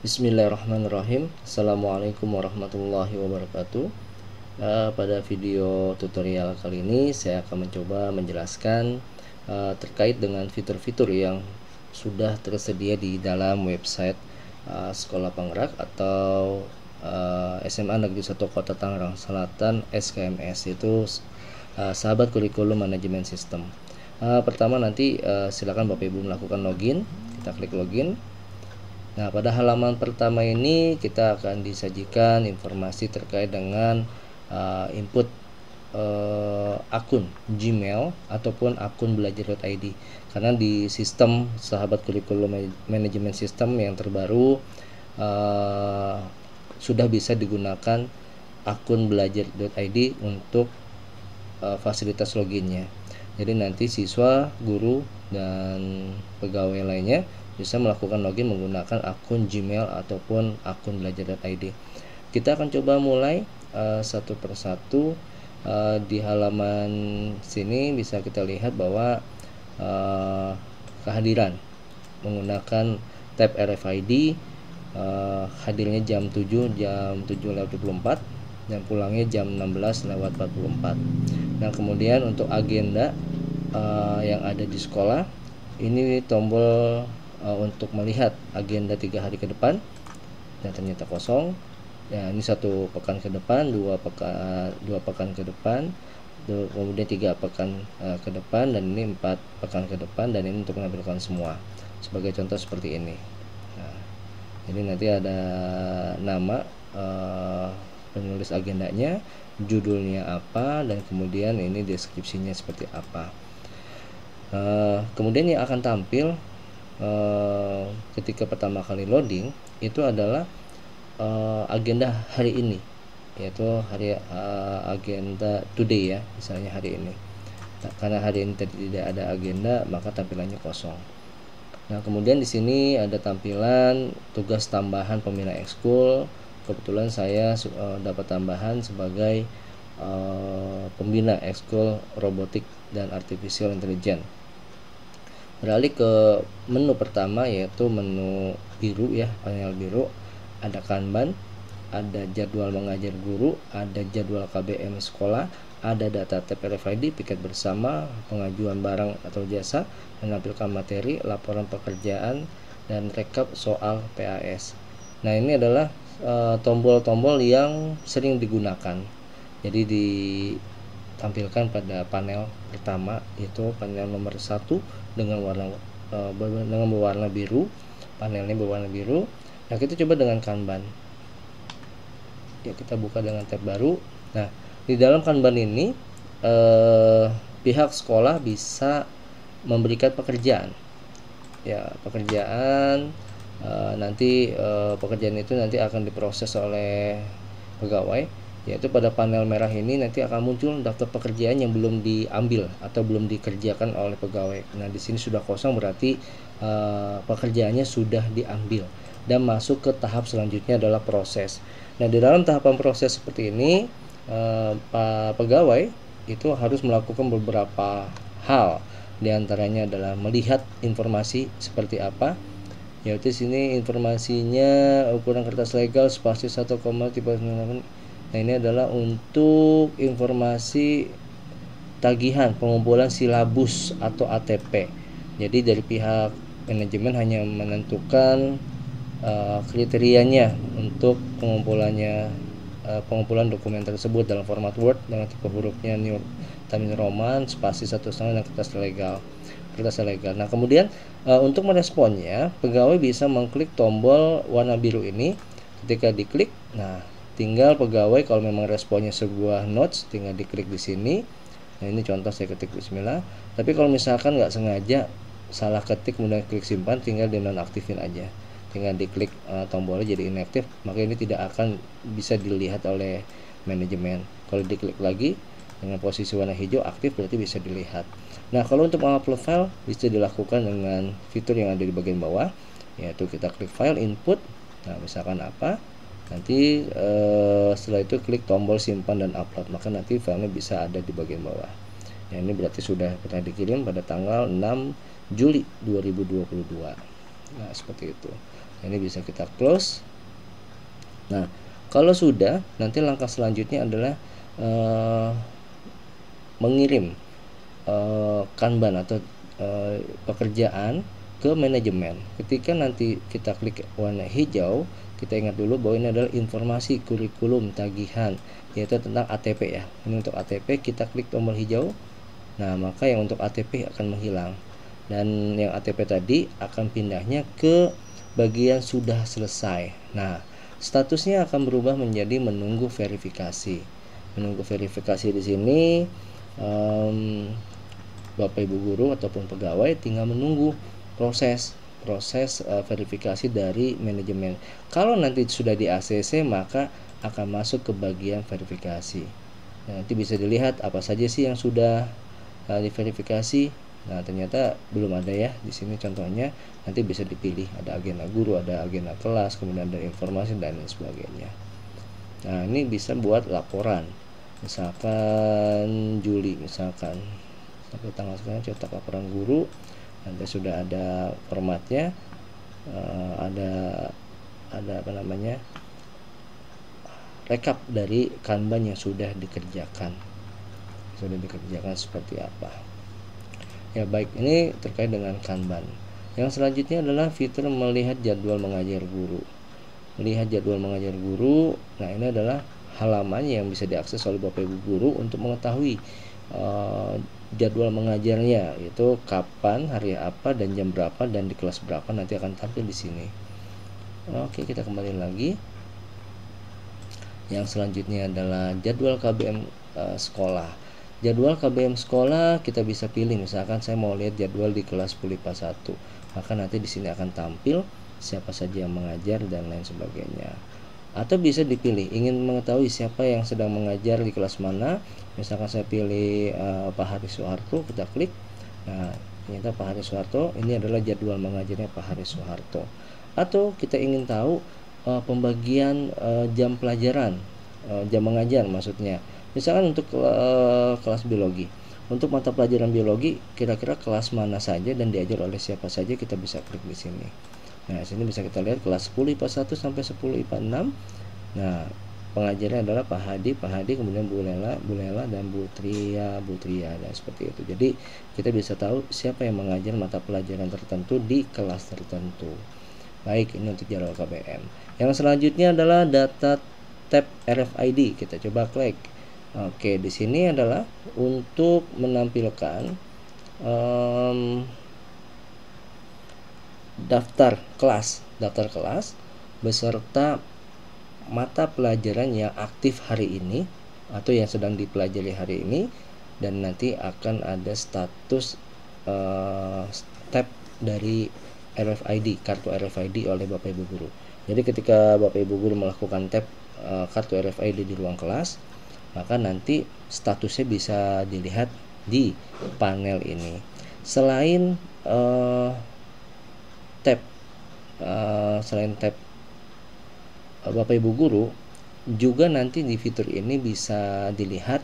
Bismillahirrahmanirrahim. Assalamualaikum warahmatullahi wabarakatuh. Pada video tutorial kali ini saya akan mencoba menjelaskan terkait dengan fitur-fitur yang sudah tersedia di dalam website Sekolah Penggerak atau SMA Negeri 1 Kota Tangerang Selatan SKMS, itu Sahabat Kurikulum Manajemen Sistem. Pertama nanti silakan Bapak Ibu melakukan login. Kita klik login. Nah, pada halaman pertama ini kita akan disajikan informasi terkait dengan input akun Gmail ataupun akun belajar.id, karena di sistem Sahabat Kurikulum Manajemen Sistem yang terbaru sudah bisa digunakan akun belajar.id untuk fasilitas loginnya. Jadi nanti siswa, guru, dan pegawai lainnya bisa melakukan login menggunakan akun Gmail ataupun akun belajar.id. Kita akan coba mulai satu persatu. Di halaman sini bisa kita lihat bahwa kehadiran menggunakan tab RFID, hadirnya jam 7 lewat 24 dan pulangnya jam 16 lewat 44. Nah, kemudian untuk agenda yang ada di sekolah, ini tombol untuk melihat agenda 3 hari ke depan dan ternyata kosong. Ya, ini 1 pekan ke depan, 2 pekan ke depan, kemudian 3 pekan ke depan, dan ini 4 pekan ke depan, dan ini untuk menampilkan semua sebagai contoh seperti ini. Nah, jadi nanti ada nama penulis agendanya, judulnya apa, dan kemudian ini deskripsinya seperti apa. Kemudian yang akan tampil ketika pertama kali loading itu adalah agenda hari ini, yaitu agenda today ya, misalnya hari ini. Nah, karena hari ini tidak ada agenda, maka tampilannya kosong. Nah, kemudian di sini ada tampilan tugas tambahan pembina ekskul. Kebetulan saya dapat tambahan sebagai pembina ekskul robotik dan artificial intelligence. Beralih ke menu pertama, yaitu menu biru ya, panel biru. Ada Kanban, ada jadwal mengajar guru, ada jadwal KBM sekolah, ada data tab RFID, piket bersama, pengajuan barang atau jasa, menampilkan materi, laporan pekerjaan, dan rekap soal PAS. Nah, ini adalah tombol-tombol yang sering digunakan. Jadi ditampilkan pada panel pertama, yaitu panel nomor 1 dengan berwarna biru. Panelnya berwarna biru. Nah, kita coba dengan Kanban. Ya, kita buka dengan tab baru. Nah, di dalam Kanban ini pihak sekolah bisa memberikan pekerjaan. Ya, pekerjaan nanti pekerjaan itu nanti akan diproses oleh pegawai, yaitu pada panel merah ini nanti akan muncul daftar pekerjaan yang belum diambil atau belum dikerjakan oleh pegawai. Nah, di sini sudah kosong, berarti pekerjaannya sudah diambil dan masuk ke tahap selanjutnya adalah proses. Nah, di dalam tahapan proses seperti ini pegawai itu harus melakukan beberapa hal. Di antaranya adalah melihat informasi seperti apa, yaitu sini informasinya ukuran kertas legal spasi 1, tipe. Nah, ini adalah untuk informasi tagihan pengumpulan silabus atau ATP. Jadi dari pihak manajemen hanya menentukan kriterianya untuk pengumpulan dokumen tersebut dalam format Word dengan tipe hurufnya New Times Roman, spasi 1,5 dan kertas legal. Nah, kemudian untuk meresponnya, pegawai bisa mengklik tombol warna biru ini. Ketika diklik, nah, tinggal pegawai kalau memang responnya sebuah notes, tinggal diklik di sini. Nah, ini contoh saya ketik bismillah. Tapi kalau misalkan nggak sengaja salah ketik kemudian klik simpan, tinggal dinonaktifin aja. Tinggal diklik tombolnya jadi inaktif, maka ini tidak akan bisa dilihat oleh manajemen. Kalau diklik lagi dengan posisi warna hijau aktif, berarti bisa dilihat. Nah, kalau untuk mengupload file bisa dilakukan dengan fitur yang ada di bagian bawah, yaitu kita klik file input. Nah, misalkan apa, nanti setelah itu klik tombol simpan dan upload, maka nanti filenya bisa ada di bagian bawah. Nah, ini berarti sudah pernah dikirim pada tanggal 6 Juli 2022. Nah, seperti itu. Ini bisa kita close. Nah, kalau sudah, nanti langkah selanjutnya adalah mengirim Kanban atau pekerjaan ke manajemen. Ketika nanti kita klik warna hijau, kita ingat dulu bahwa ini adalah informasi kurikulum tagihan, yaitu tentang ATP ya. Ini untuk ATP, kita klik tombol hijau. Nah, maka yang untuk ATP akan menghilang. Dan yang ATP tadi akan pindahnya ke bagian sudah selesai. Nah, statusnya akan berubah menjadi menunggu verifikasi. Menunggu verifikasi di sini Bapak Ibu guru ataupun pegawai tinggal menunggu proses verifikasi dari manajemen. Kalau nanti sudah di ACC, maka akan masuk ke bagian verifikasi. Nah, nanti bisa dilihat apa saja sih yang sudah diverifikasi. Nah, ternyata belum ada ya di sini contohnya. Nanti bisa dipilih, ada agenda guru, ada agenda kelas, kemudian ada informasi dan lain sebagainya. Nah, ini bisa buat laporan. Misalkan Juli, misalkan sampai tanggal sekian cetak laporan guru, nanti sudah ada formatnya, ada apa namanya, rekap dari Kanban yang sudah dikerjakan seperti apa. Ya baik, ini terkait dengan Kanban. Yang selanjutnya adalah fitur melihat jadwal mengajar guru. Melihat jadwal mengajar guru, nah ini adalah halaman yang bisa diakses oleh Bapak Ibu guru untuk mengetahui jadwal mengajarnya, yaitu kapan, hari apa, dan jam berapa, dan di kelas berapa, nanti akan tampil di sini. Oke, kita kembali lagi. Yang selanjutnya adalah jadwal KBM sekolah. Jadwal KBM sekolah kita bisa pilih, misalkan saya mau lihat jadwal di kelas PULIPA 1, maka nanti di sini akan tampil siapa saja yang mengajar dan lain sebagainya. Atau bisa dipilih ingin mengetahui siapa yang sedang mengajar di kelas mana. Misalkan saya pilih Pak Haris Soeharto, kita klik. Nah, ternyata Pak Haris Soeharto, ini adalah jadwal mengajarnya Pak Haris Soeharto. Atau kita ingin tahu pembagian jam pelajaran, jam mengajar maksudnya. Misalkan untuk kelas biologi, untuk mata pelajaran biologi kira-kira kelas mana saja dan diajar oleh siapa saja, kita bisa klik di sini. Nah, sini bisa kita lihat kelas 10 IPA 1 sampai 10 IPA 6. Nah, pengajarnya adalah Pak Hadi, kemudian Bu Lela dan Bu Tria dan seperti itu. Jadi, kita bisa tahu siapa yang mengajar mata pelajaran tertentu di kelas tertentu. Baik, ini untuk jadwal KBM. Yang selanjutnya adalah data tab RFID. Kita coba klik. Oke, di sini adalah untuk menampilkan daftar kelas beserta mata pelajaran yang aktif hari ini atau yang sedang dipelajari hari ini, dan nanti akan ada status tab dari RFID, kartu RFID oleh Bapak Ibu guru. Jadi ketika Bapak Ibu guru melakukan tab kartu RFID di ruang kelas, maka nanti statusnya bisa dilihat di panel ini. Selain tab Bapak Ibu guru, juga nanti di fitur ini bisa dilihat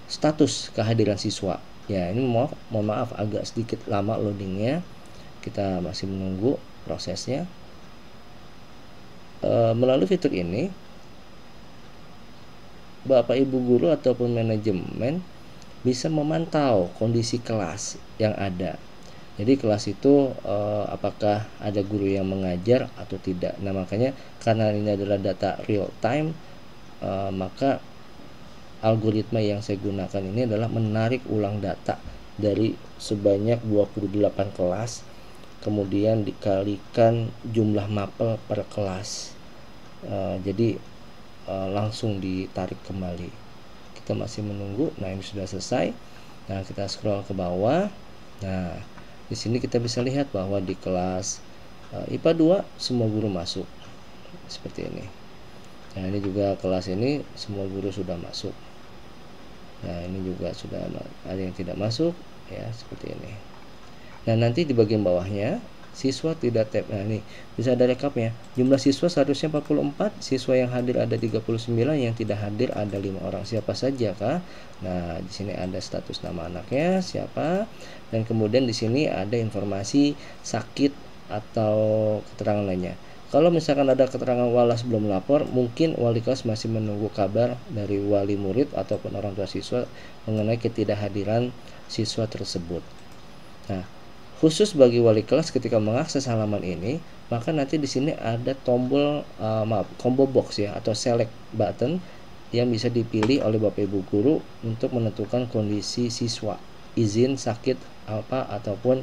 status kehadiran siswa. Ya, ini mohon maaf agak sedikit lama loadingnya, kita masih menunggu prosesnya. Melalui fitur ini, Bapak Ibu guru ataupun manajemen bisa memantau kondisi kelas yang ada. Jadi kelas itu apakah ada guru yang mengajar atau tidak. Nah, makanya karena ini adalah data real time, maka algoritma yang saya gunakan ini adalah menarik ulang data dari sebanyak 28 kelas, kemudian dikalikan jumlah mapel per kelas. Jadi langsung ditarik kembali. Kita masih menunggu. Nah, ini sudah selesai. Nah, kita scroll ke bawah. Nah, di sini kita bisa lihat bahwa di kelas IPA 2 semua guru masuk seperti ini. Nah, ini juga kelas ini semua guru sudah masuk. Nah, ini juga sudah ada yang tidak masuk ya, seperti ini. Nah, nanti di bagian bawahnya siswa tidak tap. Nah, ini bisa ada rekapnya. Jumlah siswa seharusnya 44, siswa yang hadir ada 39, yang tidak hadir ada 5 orang. Siapa saja kah? Nah, di sini ada status nama anaknya siapa, dan kemudian di sini ada informasi sakit atau keterangan lainnya. Kalau misalkan ada keterangan walas belum lapor, mungkin wali kelas masih menunggu kabar dari wali murid ataupun orang tua siswa mengenai ketidakhadiran siswa tersebut. Nah, khusus bagi wali kelas ketika mengakses halaman ini, maka nanti di sini ada tombol combo box ya, atau select button yang bisa dipilih oleh Bapak Ibu guru untuk menentukan kondisi siswa, izin, sakit apa ataupun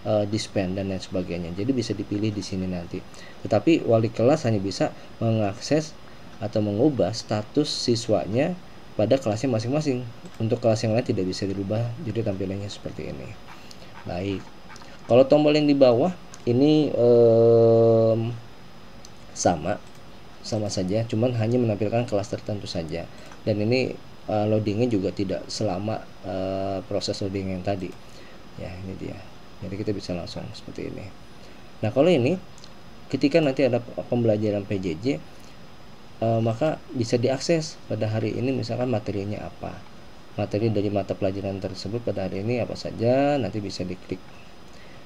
disband dan lain sebagainya. Jadi bisa dipilih di sini nanti. Tetapi wali kelas hanya bisa mengakses atau mengubah status siswanya pada kelasnya masing-masing. Untuk kelas yang lain tidak bisa dirubah, jadi tampilannya seperti ini. Baik. Kalau tombol yang di bawah ini sama saja, cuman hanya menampilkan kelas tertentu saja. Dan ini loadingnya juga tidak selama proses loading yang tadi. Ya, ini dia. Jadi kita bisa langsung seperti ini. Nah, kalau ini ketika nanti ada pembelajaran PJJ, maka bisa diakses pada hari ini, misalkan materinya apa, materi dari mata pelajaran tersebut pada hari ini apa saja, nanti bisa diklik.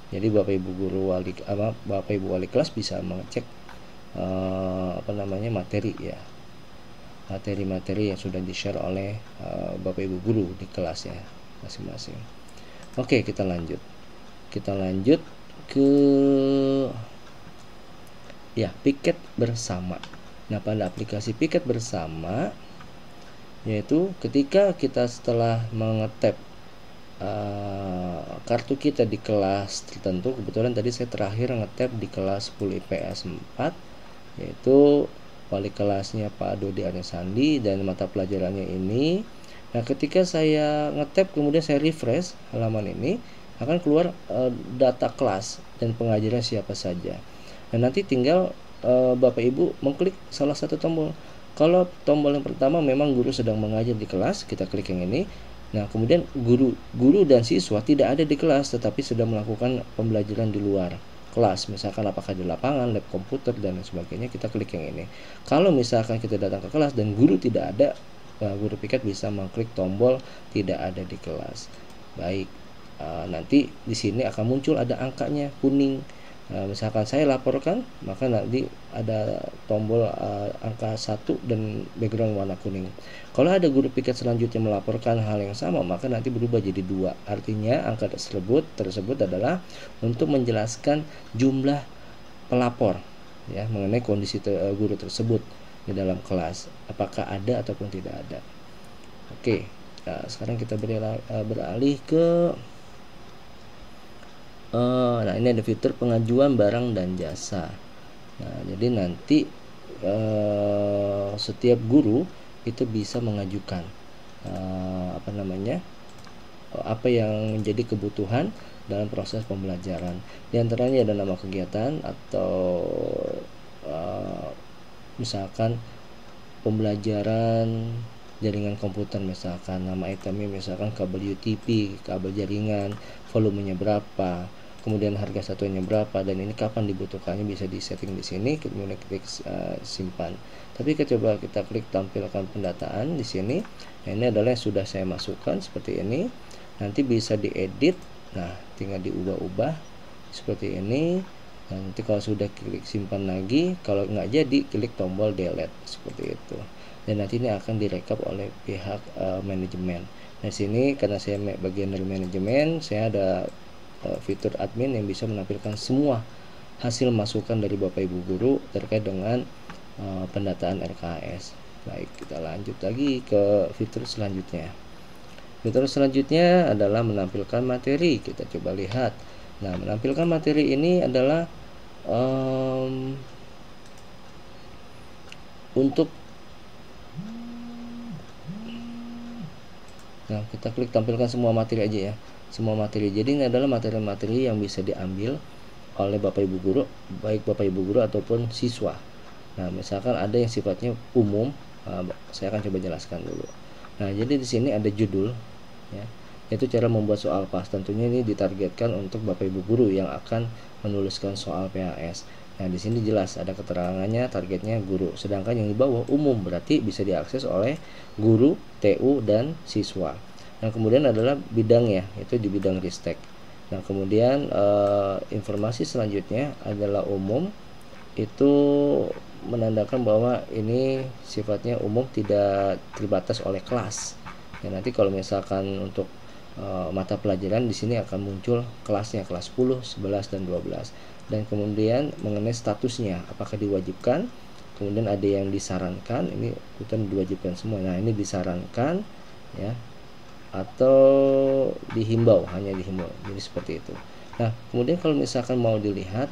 Jadi Bapak Ibu guru Bapak Ibu wali kelas bisa mengecek materi ya, materi-materi yang sudah di-share oleh Bapak Ibu guru di kelas ya masing-masing. Oke, kita lanjut ke ya, piket bersama. Nah, pada aplikasi piket bersama, yaitu ketika kita setelah mengetap kartu kita di kelas tertentu, kebetulan tadi saya terakhir ngetap di kelas 10 IPS 4, yaitu wali kelasnya Pak Dodi Arnesandi dan mata pelajarannya ini. Nah, ketika saya ngetap kemudian saya refresh halaman ini, akan keluar data kelas dan pengajaran siapa saja. Dan nanti tinggal Bapak Ibu mengklik salah satu tombol. Kalau tombol yang pertama memang guru sedang mengajar di kelas, kita klik yang ini. Nah, kemudian guru dan siswa tidak ada di kelas tetapi sedang melakukan pembelajaran di luar kelas, misalkan apakah di lapangan, lab komputer dan lain sebagainya, kita klik yang ini. Kalau misalkan kita datang ke kelas dan guru tidak ada, guru piket bisa mengklik tombol tidak ada di kelas. Baik. Nanti di sini akan muncul ada angkanya kuning. Misalkan saya laporkan, maka nanti ada tombol angka 1 dan background warna kuning. Kalau ada guru piket selanjutnya melaporkan hal yang sama, maka nanti berubah jadi 2. Artinya angka tersebut adalah untuk menjelaskan jumlah pelapor ya mengenai kondisi guru tersebut di dalam kelas, apakah ada ataupun tidak ada. Oke. Nah, sekarang kita beralih ke nah, ini ada fitur pengajuan barang dan jasa. Nah, jadi nanti setiap guru itu bisa mengajukan apa yang menjadi kebutuhan dalam proses pembelajaran. Di antaranya ada nama kegiatan atau misalkan pembelajaran jaringan komputer, misalkan nama itemnya misalkan kabel UTP, kabel jaringan, volumenya berapa, kemudian harga satuannya berapa, dan ini kapan dibutuhkannya bisa disetting di sini, kemudian klik simpan. Tapi coba kita klik tampilkan pendataan di sini. Nah, ini adalah yang sudah saya masukkan seperti ini. Nanti bisa diedit. Nah, tinggal diubah-ubah seperti ini. Nanti kalau sudah klik simpan lagi, kalau nggak jadi klik tombol delete seperti itu. Dan nanti ini akan direkap oleh pihak manajemen. Nah, sini karena saya bagian dari manajemen, saya ada fitur admin yang bisa menampilkan semua hasil masukan dari Bapak Ibu guru terkait dengan pendataan RKS. Baik, kita lanjut lagi ke fitur selanjutnya. Fitur selanjutnya adalah menampilkan materi. Kita coba lihat. Nah, menampilkan materi ini adalah untuk nah, kita klik tampilkan semua materi aja ya. Semua materi. Jadi ini adalah materi-materi yang bisa diambil oleh Bapak Ibu guru, baik Bapak Ibu guru ataupun siswa. Nah, misalkan ada yang sifatnya umum, saya akan coba jelaskan dulu. Nah, jadi di sini ada judul ya. yaitu cara membuat soal PAS. Tentunya ini ditargetkan untuk Bapak Ibu guru yang akan menuliskan soal PAS. Nah, di sini jelas ada keterangannya, targetnya guru. Sedangkan yang di bawah umum, berarti bisa diakses oleh guru, TU, dan siswa. Nah, kemudian adalah bidangnya, itu di bidang ristek. Nah, kemudian informasi selanjutnya adalah umum, itu menandakan bahwa ini sifatnya umum, tidak terbatas oleh kelas. Ya, nanti kalau misalkan untuk mata pelajaran di sini akan muncul kelasnya, kelas 10, 11, dan 12. Dan kemudian mengenai statusnya, apakah diwajibkan, kemudian ada yang disarankan, ini bukan diwajibkan semua. Nah, ini disarankan ya, atau dihimbau, hanya dihimbau. Jadi seperti itu. Nah, kemudian kalau misalkan mau dilihat,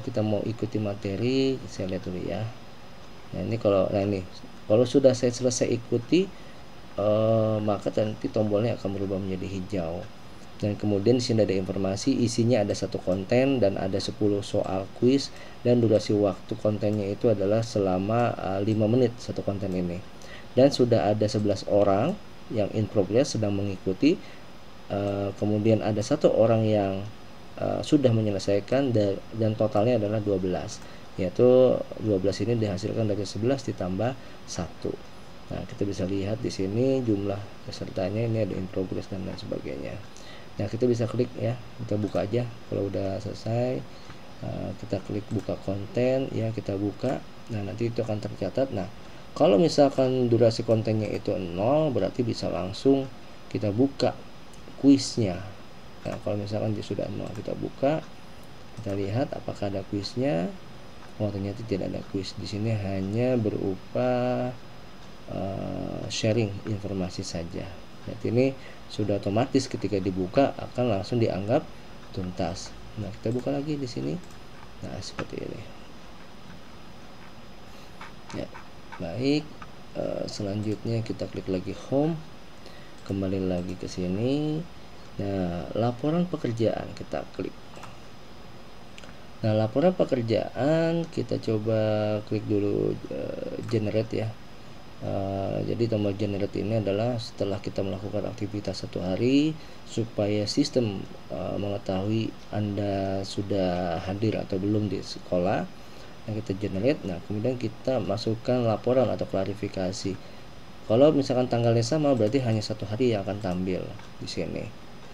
kita mau ikuti materi, saya lihat dulu ya. Nah, ini kalau sudah saya selesai ikuti, maka nanti tombolnya akan berubah menjadi hijau. Dan kemudian di sini ada informasi, isinya ada satu konten dan ada 10 soal kuis, dan durasi waktu kontennya itu adalah selama 5 menit satu konten ini. Dan sudah ada 11 orang yang in progress sedang mengikuti, kemudian ada satu orang yang sudah menyelesaikan, dan totalnya adalah 12, yaitu 12 ini dihasilkan dari 11 ditambah 1. Nah, kita bisa lihat di sini jumlah pesertanya, ini ada in progress dan lain sebagainya. Nah, kita bisa klik ya, kita buka aja. Kalau udah selesai, kita klik buka konten ya, kita buka. Nah, nanti itu akan tercatat. Nah, kalau misalkan durasi kontennya itu 0, berarti bisa langsung kita buka kuisnya. Nah, kalau misalkan dia sudah 0, kita buka, kita lihat apakah ada kuisnya. Oh, ternyata tidak ada kuis. Di sini hanya berupa sharing informasi saja. Jadi ini sudah otomatis ketika dibuka akan langsung dianggap tuntas. Nah, kita buka lagi di sini. Nah, seperti ini. Ya, baik. Selanjutnya kita klik lagi home. Kembali lagi ke sini. Nah, laporan pekerjaan kita klik. Nah, laporan pekerjaan kita coba klik dulu generate ya. Jadi tombol generate ini adalah setelah kita melakukan aktivitas satu hari, supaya sistem mengetahui Anda sudah hadir atau belum di sekolah. Nah, kita generate. Nah, kemudian kita masukkan laporan atau klarifikasi. Kalau misalkan tanggalnya sama, berarti hanya satu hari yang akan tampil di sini.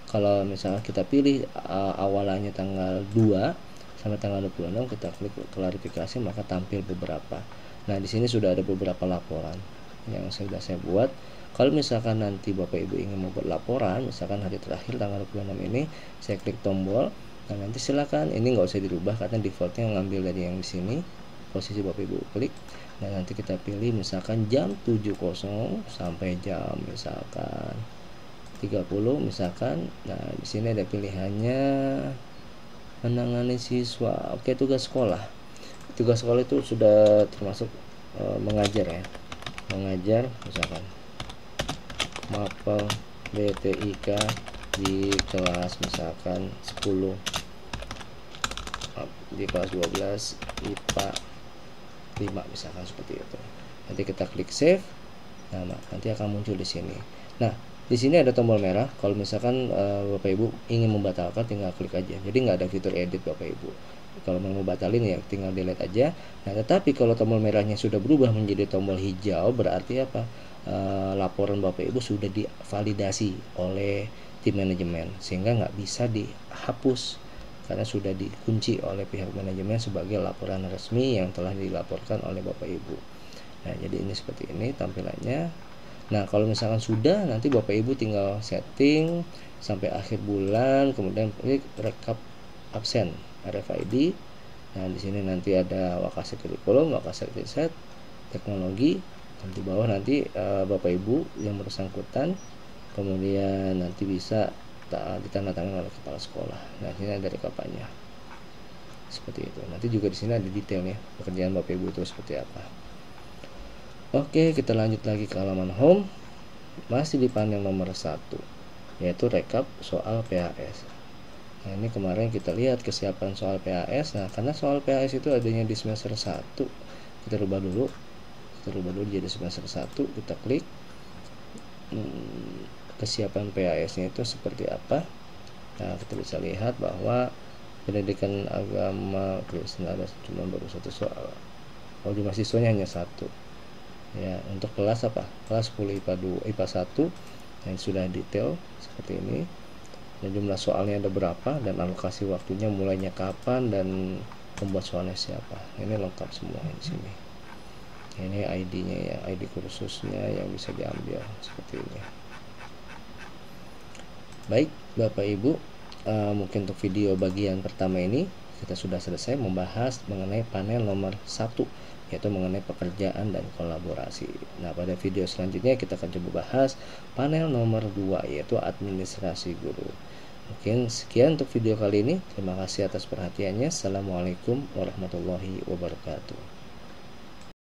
Kalau misalnya kita pilih awalannya tanggal 2 sampai tanggal 26, kita klik klarifikasi, maka tampil beberapa. Nah, di sini sudah ada beberapa laporan yang sudah saya buat. Kalau misalkan nanti Bapak Ibu ingin membuat laporan, misalkan hari terakhir tanggal 26 ini, saya klik tombol. Nah, nanti silakan, ini nggak usah dirubah karena defaultnya ngambil dari yang di sini, posisi Bapak Ibu klik. Nah, nanti kita pilih misalkan jam 7.00 sampai jam misalkan 30 misalkan. Nah, di sini ada pilihannya menangani siswa. Oke, tugas sekolah. Tugas sekolah itu sudah termasuk mengajar ya. Mengajar misalkan mapel BTIK di kelas misalkan 10, di kelas 12 IPA 5 misalkan, seperti itu. Nanti kita klik save. Nah, nanti akan muncul di sini. Nah, di sini ada tombol merah. Kalau misalkan Bapak Ibu ingin membatalkan, tinggal klik aja. Jadi nggak ada fitur edit Bapak Ibu. Kalau mau batalin ya tinggal delete aja. Nah, tetapi kalau tombol merahnya sudah berubah menjadi tombol hijau, berarti apa? Laporan Bapak Ibu sudah divalidasi oleh tim manajemen, sehingga nggak bisa dihapus karena sudah dikunci oleh pihak manajemen sebagai laporan resmi yang telah dilaporkan oleh Bapak Ibu. Nah, jadi ini seperti ini tampilannya. Nah, kalau misalkan sudah, nanti Bapak Ibu tinggal setting sampai akhir bulan, kemudian klik rekap absen RFID. Nah, di sini nanti ada Wakasek kurikulum, Wakasek riset, teknologi. Dan di bawah nanti Bapak Ibu yang bersangkutan, kemudian nanti bisa ditandatangani oleh kepala sekolah. Nah, ini ada rekapannya. Seperti itu. Nanti juga di sini ada detailnya pekerjaan Bapak Ibu itu seperti apa. Oke, kita lanjut lagi ke halaman home. Masih di panel nomor 1, yaitu rekap soal PAS. Nah, ini kemarin kita lihat kesiapan soal PAS. Nah, karena soal PAS itu adanya di semester 1, kita rubah dulu jadi semester 1. Kita klik kesiapan PAS-nya itu seperti apa. Nah, kita bisa lihat bahwa pendidikan agama Kristen ada cuma baru satu soal. Oh, di mahasiswanya hanya satu. Ya, untuk kelas apa? Kelas 10 IPA 2, IPA 1 yang sudah detail seperti ini. Dan jumlah soalnya ada berapa dan alokasi waktunya mulainya kapan dan pembuat soalnya siapa. Ini lengkap semua di sini. Ini ID-nya ya, ID kursusnya yang bisa diambil seperti ini. Baik, Bapak Ibu, mungkin untuk video bagian pertama ini kita sudah selesai membahas mengenai panel nomor 1, yaitu mengenai pekerjaan dan kolaborasi. Nah, pada video selanjutnya kita akan coba bahas panel nomor 2, yaitu administrasi guru. Mungkin sekian untuk video kali ini. Terima kasih atas perhatiannya. Assalamualaikum warahmatullahi wabarakatuh.